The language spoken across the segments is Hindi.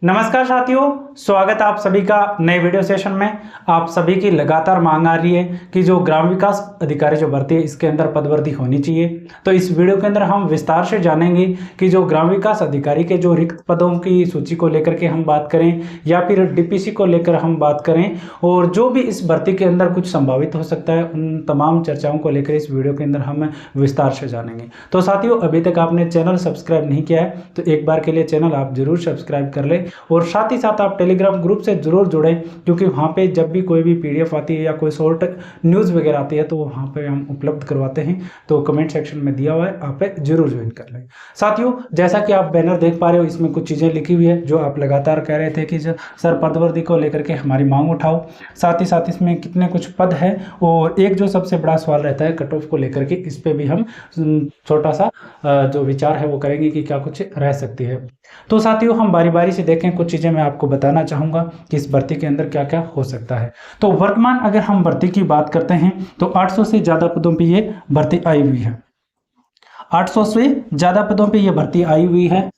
नमस्कार साथियों, स्वागत है आप सभी का नए वीडियो सेशन में। आप सभी की लगातार मांग आ रही है कि जो ग्राम विकास अधिकारी जो भर्ती है इसके अंदर पदवर्ती होनी चाहिए। तो इस वीडियो के अंदर हम विस्तार से जानेंगे कि जो ग्राम विकास अधिकारी के जो रिक्त पदों की सूची को लेकर के हम बात करें या फिर डीपीसी को लेकर हम बात करें और जो भी इस भर्ती के अंदर कुछ संभावित हो सकता है, उन तमाम चर्चाओं को लेकर इस वीडियो के अंदर हम विस्तार से जानेंगे। तो साथियों, अभी तक आपने चैनल सब्सक्राइब नहीं किया है तो एक बार के लिए चैनल आप जरूर सब्सक्राइब कर लें और साथ ही साथ आप टेलीग्राम ग्रुप से जरूर जुड़ें, क्योंकि वहाँ पे जब भी कोई भी पीडीएफ आती है या कोई शॉर्ट न्यूज़ वगैरह आती है तो वहाँ पे हम उपलब्ध करवाते हैं। तो कमेंट सेक्शन में दिया हुआ है, आप जरूर ज्वाइन कर लें। साथियों, जैसा कि आप बैनर देख पा रहे हो, इसमें कुछ चीज़ें लिखी हुई है जो आप लगातार कह रहे थे कि सर पदवर्ती को लेकर के हमारी मांग उठाओ। साथ ही साथ इसमें कितने कुछ पद है और एक जो सबसे बड़ा सवाल रहता है कट ऑफ को लेकर के, इस पर भी हम छोटा सा जो विचार है वो करेंगे कि क्या कुछ रह सकती है। तो साथियों, हम बारी बारी से देखें, कुछ चीज़ें मैं आपको बताना चाहूँगा कि इस भर्ती के अंदर क्या क्या हो सकता है। तो वर्तमान अगर हम भर्ती की बात करते हैं तो 800 से ज़्यादा पदों पे ये भर्ती आई हुई है। 800 से ज़्यादा पदों पे ये भर्ती आई हुई है।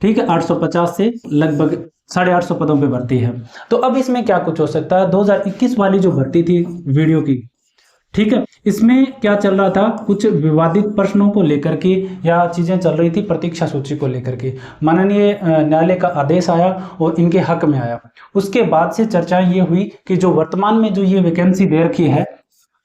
ठीक है, 850 से लगभग 850 पदों पे भर्ती है। तो अब इसमें क्या कुछ हो सकता है। 2021 वाली जो भर्ती थी वीडियो की, ठीक है, इसमें क्या चल रहा था, कुछ विवादित प्रश्नों को लेकर के या चीजें चल रही थी प्रतीक्षा सूची को लेकर के। माननीय न्यायालय का आदेश आया और इनके हक में आया। उसके बाद से चर्चाएं ये हुई कि जो वर्तमान में जो ये वैकेंसी दे रखी है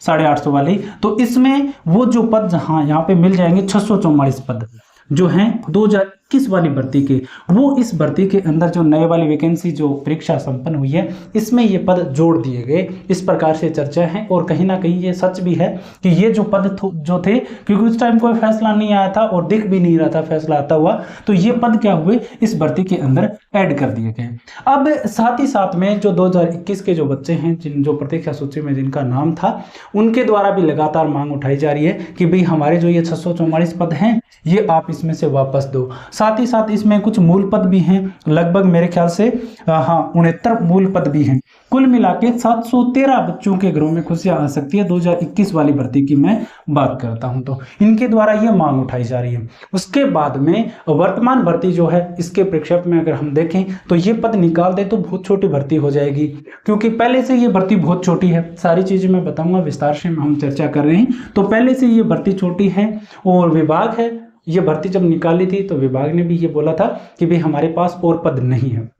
850 वाली, तो इसमें वो जो पद यहाँ पे मिल जाएंगे 644 पद जो हैं 2021 वाली भर्ती के, वो इस भर्ती के अंदर जो नए वाली वैकेंसी जो परीक्षा संपन्न हुई है इसमें ये पद जोड़ दिए गए। इस प्रकार से चर्चा है और कहीं ना कहीं ये सच भी है कि ये जो पद जो थे, क्योंकि उस टाइम कोई फैसला नहीं आया था और दिख भी नहीं रहा था फैसला आता हुआ, तो ये पद क्या हुए इस भर्ती के अंदर ऐड कर दिए गए। अब साथ ही साथ में जो 2021 के जो बच्चे हैं जो प्रतीक्षा सूची में जिनका नाम था, उनके द्वारा भी लगातार मांग उठाई जा रही है कि भाई हमारे जो ये 644 पद हैं ये आप इसमें से वापस दो। साथ ही साथ इसमें कुछ मूल पद भी हैं, लगभग मेरे ख्याल से 69 मूल पद भी हैं। कुल मिला के 713 बच्चों के घरों में खुशियां आ सकती है। 2021 वाली भर्ती की मैं बात करता हूं तो इनके द्वारा ये मांग उठाई जा रही है। उसके बाद में वर्तमान भर्ती जो है इसके प्रेक्षक में अगर हम देखें तो ये पद निकाल दे तो बहुत छोटी भर्ती हो जाएगी, क्योंकि पहले से ये भर्ती बहुत छोटी है। सारी चीजें मैं बताऊंगा विस्तार से, हम चर्चा कर रहे हैं। तो पहले से ये भर्ती छोटी है और विभाग है, ये भर्ती जब निकाली थी तो विभाग ने भी ये बोला था कि भाई हमारे पास और पद नहीं है।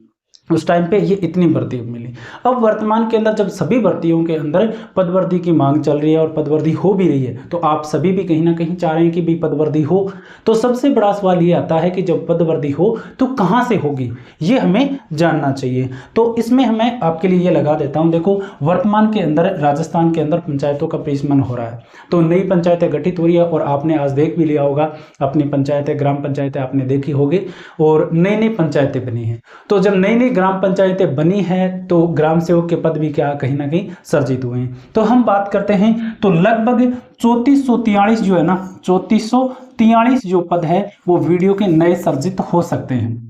उस टाइम पे ये इतनी भर्ती मिली। अब वर्तमान के अंदर जब सभी भर्तियों के अंदर पदवर्ती की मांग चल रही है और पदवर्ती हो भी रही है, तो आप सभी भी कहीं ना कहीं चाह रहे हैं कि भी पदवर्ती हो। तो सबसे बड़ा सवाल ये आता है कि जब पदवर्ती हो तो कहाँ से होगी, ये हमें जानना चाहिए। तो इसमें हमें आपके लिए ये लगा देता हूँ। देखो, वर्तमान के अंदर राजस्थान के अंदर पंचायतों का परिसमन हो रहा है, तो नई पंचायतें गठित हो रही है और आपने आज देख भी लिया होगा अपनी पंचायतें, ग्राम पंचायतें आपने देखी होगी और नई नई पंचायतें बनी हैं। तो जब नई नई ग्राम पंचायतें बनी हैं तो ग्राम सेवक के पद भी क्या कहीं ना कहीं सर्जित हुए हैं। तो हम बात करते हैं तो लगभग 3443 जो है ना, 3443 जो पद है वो वीडियो के नए सर्जित हो सकते हैं।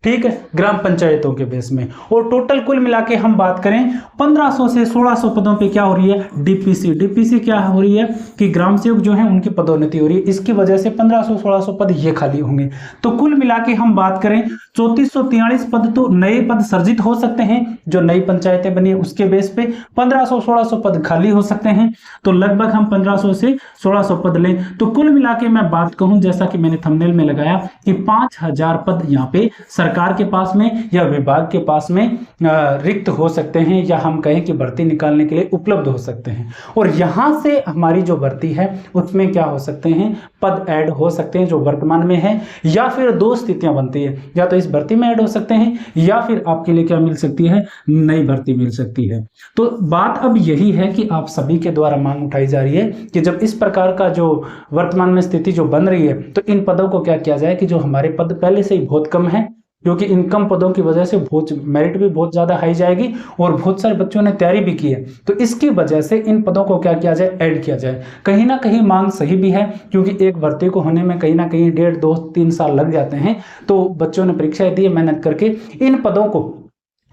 ठीक है, ग्राम पंचायतों के बेस में। और टोटल कुल मिला के हम बात करें 1500 से 1600 पदों पे क्या हो रही है, डीपीसी। डीपीसी क्या हो रही है कि ग्राम सेवक जो है उनकी पदोन्नति हो रही है, इसकी वजह से 1500-1600 पद ये खाली होंगे। तो कुल मिला के हम बात करें 3443 पद तो नए पद सर्जित हो सकते हैं जो नई पंचायतें बनी है उसके बेस पे। 1500-1600 पद खाली हो सकते हैं, तो लगभग हम 1500 से 1600 पद लें तो कुल मिला के मैं बात कहूं, जैसा कि मैंने थंबनेल में लगाया कि 5000 पद यहाँ पे सरकार के पास में या विभाग के पास में रिक्त हो सकते हैं, या हम कहें कि भर्ती निकालने के लिए उपलब्ध हो सकते हैं। और यहां से हमारी जो भर्ती है उसमें क्या हो सकते हैं, पद ऐड हो सकते हैं जो वर्तमान में है, या फिर दो स्थितियां बनती है, या तो इस भर्ती में ऐड हो सकते हैं या फिर आपके लिए क्या मिल सकती है, नई भर्ती मिल सकती है। तो बात अब यही है कि आप सभी के द्वारा मांग उठाई जा रही है कि जब इस प्रकार का जो वर्तमान में स्थिति जो बन रही है तो इन पदों को क्या किया जाए कि जो हमारे पद पहले से ही बहुत कम है, क्योंकि इन कम पदों की वजह से बहुत मेरिट भी बहुत ज्यादा हाई जाएगी और बहुत सारे बच्चों ने तैयारी भी की है, तो इसकी वजह से इन पदों को क्या किया जाए, ऐड किया जाए। कहीं ना कहीं मांग सही भी है, क्योंकि एक भर्ती को होने में कहीं ना कहीं 1.5, 2, 3 साल लग जाते हैं। तो बच्चों ने परीक्षाएं दी, मेहनत करके इन पदों को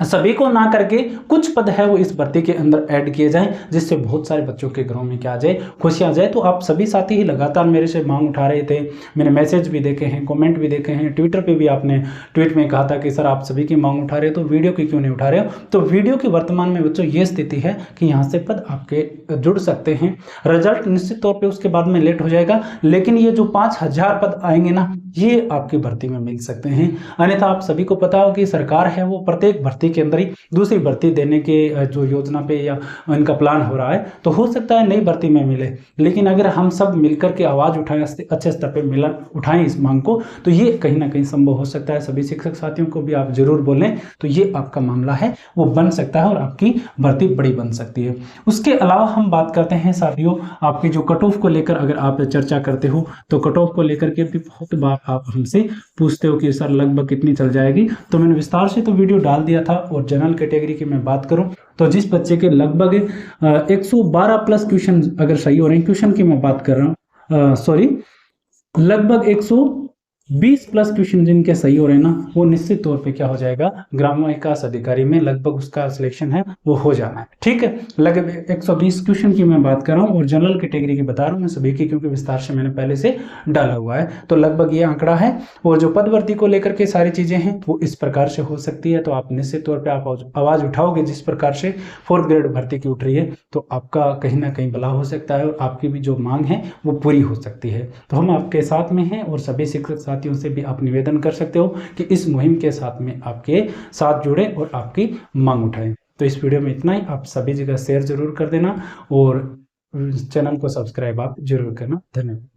सभी को ना करके कुछ पद है वो इस भर्ती के अंदर ऐड किए जाएं, जिससे बहुत सारे बच्चों के घरों में क्या आ जाए, खुशियां आ जाए। तो आप सभी साथी ही लगातार मेरे से मांग उठा रहे थे, मैंने मैसेज भी देखे हैं, कमेंट भी देखे हैं, ट्विटर पे भी आपने ट्वीट में कहा था कि सर आप सभी की मांग उठा रहे हो तो वीडियो की क्यों नहीं उठा रहे हो। तो वीडियो की वर्तमान में बच्चों ये स्थिति है कि यहाँ से पद आपके जुड़ सकते हैं। रिजल्ट निश्चित तौर पर उसके बाद में लेट हो जाएगा, लेकिन ये जो 5000 पद आएंगे ना, ये आपकी भर्ती में मिल सकते हैं। अन्यथा आप सभी को पता हो कि सरकार है वो प्रत्येक भर्ती के अंदर ही दूसरी भर्ती देने के जो योजना पे या इनका प्लान हो रहा है, तो हो सकता है नई भर्ती में मिले। लेकिन अगर हम सब मिलकर के आवाज उठाएं, अच्छे स्तर पे मिला उठाएं इस मांग को, तो ये कहीं ना कहीं संभव हो सकता है। सभी शिक्षक साथियों को भी आप जरूर बोलें, तो ये आपका मामला है वो बन सकता है और आपकी भर्ती बड़ी बन सकती है। उसके अलावा हम बात करते हैं साथियों, आपकी जो कट ऑफ को लेकर अगर आप चर्चा करते हो, तो कट ऑफ को लेकर के भी बहुत बार आप हमसे पूछते हो कि सर लगभग कितनी चल जाएगी। तो मैंने विस्तार से तो वीडियो डाल दिया था। और जनरल कैटेगरी की मैं बात करूं तो जिस बच्चे के लगभग 112 प्लस क्वेश्चन अगर सही हो रहे हैं, क्वेश्चन की मैं बात कर रहा हूं, सॉरी लगभग 120 प्लस क्वेश्चन जिनके सही हो रहे हैं ना, वो निश्चित तौर पे क्या हो जाएगा, ग्राम विकास अधिकारी में लगभग उसका सिलेक्शन है वो हो जाना है। ठीक है, लगभग 120 क्वेश्चन की मैं बात कर रहा हूँ और जनरल कैटेगरी की बता रहा हूँ मैं सभी की, क्योंकि विस्तार से मैंने पहले से डाला हुआ है। तो लगभग ये आंकड़ा है। और जो पद भर्ती को लेकर के सारी चीजें हैं वो इस प्रकार से हो सकती है। तो आप निश्चित तौर पर आप आवाज उठाओगे जिस प्रकार से 4th ग्रेड भर्ती की उठ रही है, तो आपका कहीं ना कहीं भला हो सकता है और आपकी भी जो मांग है वो पूरी हो सकती है। तो हम आपके साथ में हैं और सभी शिक्षक साथियों से भी आप निवेदन कर सकते हो कि इस मुहिम के साथ में आपके साथ जुड़े और आपकी मांग उठाएं। तो इस वीडियो में इतना ही। आप सभी जगह शेयर जरूर कर देना और चैनल को सब्सक्राइब आप जरूर करना। धन्यवाद।